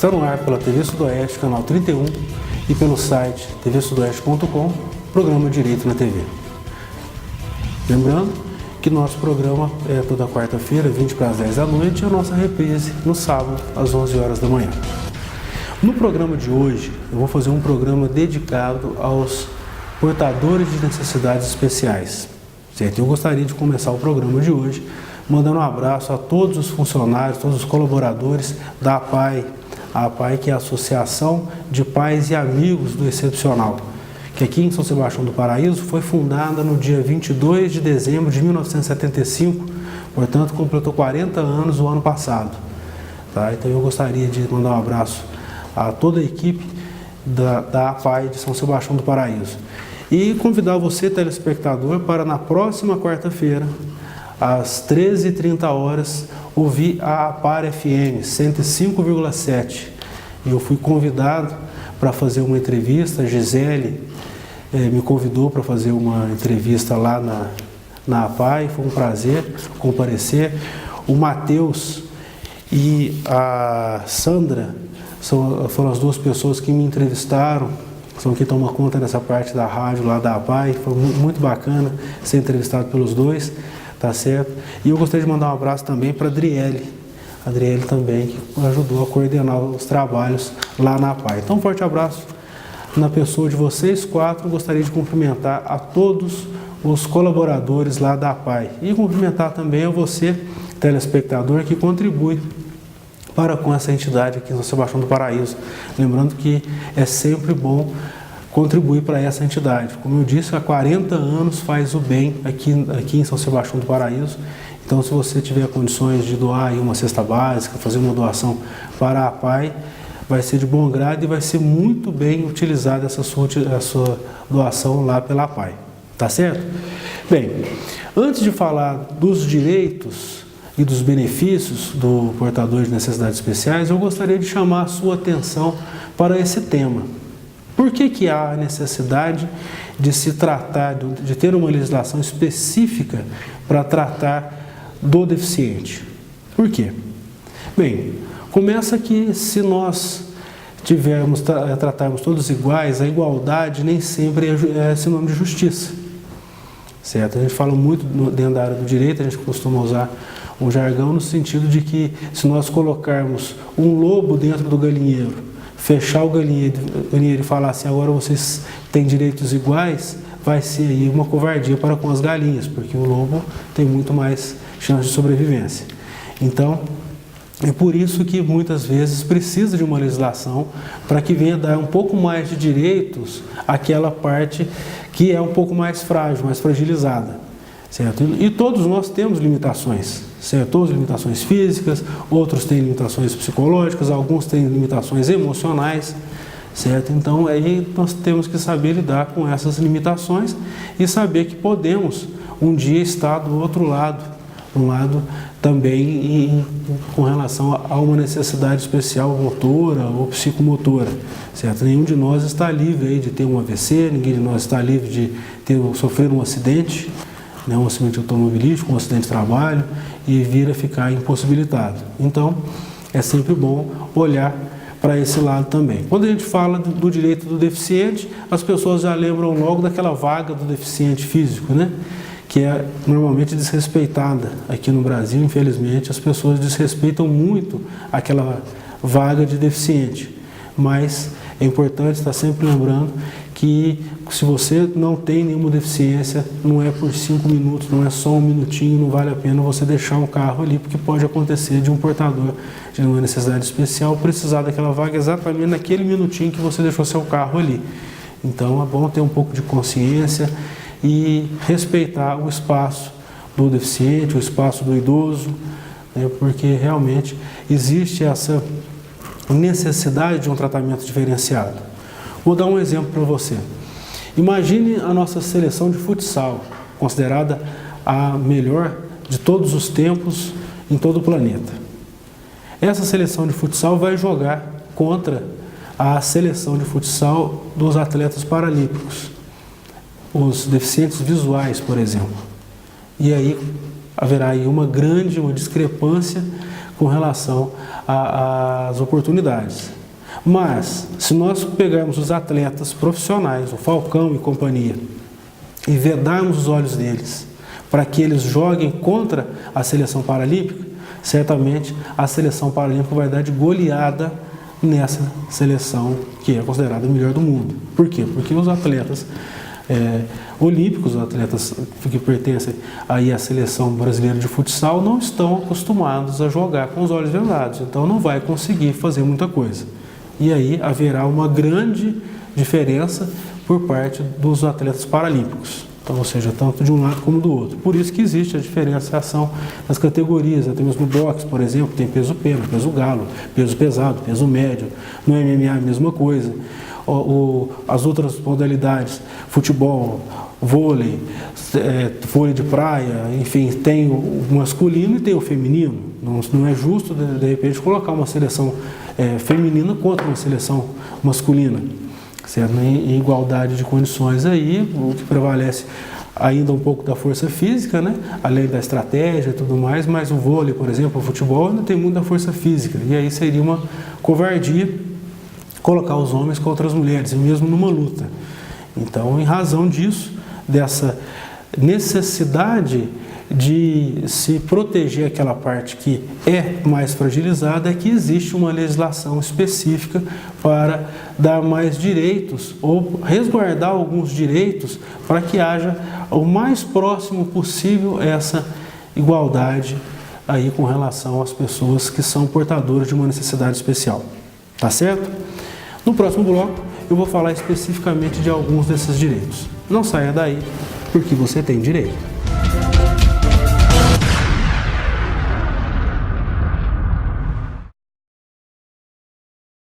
Está no ar pela TV Sudoeste, canal 31, e pelo site tvsudoeste.com, programa Direito na TV. Lembrando que nosso programa é toda quarta-feira, 20 para as 10 da noite, e a nossa reprise no sábado, às 11 horas da manhã. No programa de hoje, eu vou fazer um programa dedicado aos portadores de necessidades especiais. Certo? Eu gostaria de começar o programa de hoje mandando um abraço a todos os funcionários, todos os colaboradores da APAI. A APAI, que é a Associação de Pais e Amigos do Excepcional, que aqui em São Sebastião do Paraíso foi fundada no dia 22 de dezembro de 1975, portanto completou 40 anos o ano passado. Tá? Então eu gostaria de mandar um abraço a toda a equipe da APAI de São Sebastião do Paraíso. E convidar você, telespectador, para na próxima quarta-feira, às 13h30, ouvir a APAR FM 105,7. Eu fui convidado para fazer uma entrevista, a Gisele me convidou para fazer uma entrevista lá na APAI, foi um prazer comparecer. O Matheus e a Sandra foram as duas pessoas que me entrevistaram, são quem toma conta dessa parte da rádio lá da APAI. Foi muito bacana ser entrevistado pelos dois, tá certo? E eu gostaria de mandar um abraço também para a Adriele também, que ajudou a coordenar os trabalhos lá na APAI. Então, um forte abraço na pessoa de vocês quatro. Gostaria de cumprimentar a todos os colaboradores lá da APAI e cumprimentar também a você, telespectador, que contribui para com essa entidade aqui em São Sebastião do Paraíso. Lembrando que é sempre bom contribuir para essa entidade. Como eu disse, há 40 anos faz o bem aqui em São Sebastião do Paraíso. Então, se você tiver condições de doar aí uma cesta básica, fazer uma doação para a APAI, vai ser de bom grado e vai ser muito bem utilizada a sua doação lá pela APAI. Tá certo? Bem, antes de falar dos direitos e dos benefícios do portador de necessidades especiais, eu gostaria de chamar a sua atenção para esse tema. Por que há a necessidade de se tratar, de ter uma legislação específica para tratar do deficiente? Por quê? Bem, começa que se nós tratarmos todos iguais, a igualdade nem sempre é sinônimo de justiça. Certo? A gente fala muito dentro da área do direito, a gente costuma usar um jargão no sentido de que se nós colocarmos um lobo dentro do galinheiro, fechar o galinheiro e falar assim, agora vocês têm direitos iguais, vai ser aí uma covardia para com as galinhas, porque o lobo tem muito mais chance de sobrevivência. Então, é por isso que muitas vezes precisa de uma legislação para que venha dar um pouco mais de direitos àquela parte que é um pouco mais frágil, mais fragilizada. Certo? E todos nós temos limitações, certo? Todos limitações físicas, outros têm limitações psicológicas, alguns têm limitações emocionais, certo? Então aí nós temos que saber lidar com essas limitações e saber que podemos um dia estar do outro lado, um lado também com relação a uma necessidade especial motora ou psicomotora, certo? Nenhum de nós está livre aí de ter um AVC, ninguém de nós está livre de sofrer um acidente, né, um acidente automobilístico, um acidente de trabalho e vir a ficar impossibilitado. Então, é sempre bom olhar para esse lado também. Quando a gente fala do direito do deficiente, as pessoas já lembram logo daquela vaga do deficiente físico, né, que é normalmente desrespeitada aqui no Brasil. Infelizmente, as pessoas desrespeitam muito aquela vaga de deficiente, mas é importante estar sempre lembrando que se você não tem nenhuma deficiência, não é por 5 minutos, não é só um minutinho, não vale a pena você deixar um carro ali, porque pode acontecer de um portador de uma necessidade especial precisar daquela vaga exatamente naquele minutinho que você deixou seu carro ali. Então é bom ter um pouco de consciência e respeitar o espaço do deficiente, o espaço do idoso, né, porque realmente existe essa necessidade de um tratamento diferenciado. Vou dar um exemplo para você. Imagine a nossa seleção de futsal, considerada a melhor de todos os tempos em todo o planeta. Essa seleção de futsal vai jogar contra a seleção de futsal dos atletas paralímpicos, os deficientes visuais, por exemplo. E aí haverá aí uma discrepância com relação às oportunidades. Mas, se nós pegarmos os atletas profissionais, o Falcão e companhia, e vedarmos os olhos deles para que eles joguem contra a seleção paralímpica, certamente a seleção paralímpica vai dar de goleada nessa seleção que é considerada a melhor do mundo. Por quê? Porque os atletas olímpicos, os atletas que pertencem aí à seleção brasileira de futsal, não estão acostumados a jogar com os olhos vendados, então não vai conseguir fazer muita coisa. E aí haverá uma grande diferença por parte dos atletas paralímpicos. Então, ou seja, tanto de um lado como do outro. Por isso que existe a diferenciação das categorias, até mesmo no boxe, por exemplo, tem peso pena, peso galo, peso pesado, peso médio. No MMA a mesma coisa. As outras modalidades, futebol, vôlei, vôlei de praia, enfim, tem o masculino e tem o feminino. Não é justo, de repente, colocar uma seleção feminina contra uma seleção masculina. Certo? Em igualdade de condições aí, o que prevalece ainda um pouco da força física, né? Além da estratégia e tudo mais, mas o vôlei, por exemplo, o futebol ainda tem muita força física, e aí seria uma covardia colocar os homens contra as mulheres, e mesmo numa luta. Então, em razão disso, dessa necessidade de se proteger aquela parte que é mais fragilizada, é que existe uma legislação específica para dar mais direitos ou resguardar alguns direitos para que haja o mais próximo possível essa igualdade aí com relação às pessoas que são portadoras de uma necessidade especial. Tá certo? No próximo bloco eu vou falar especificamente de alguns desses direitos. Não saia daí, porque você tem direito.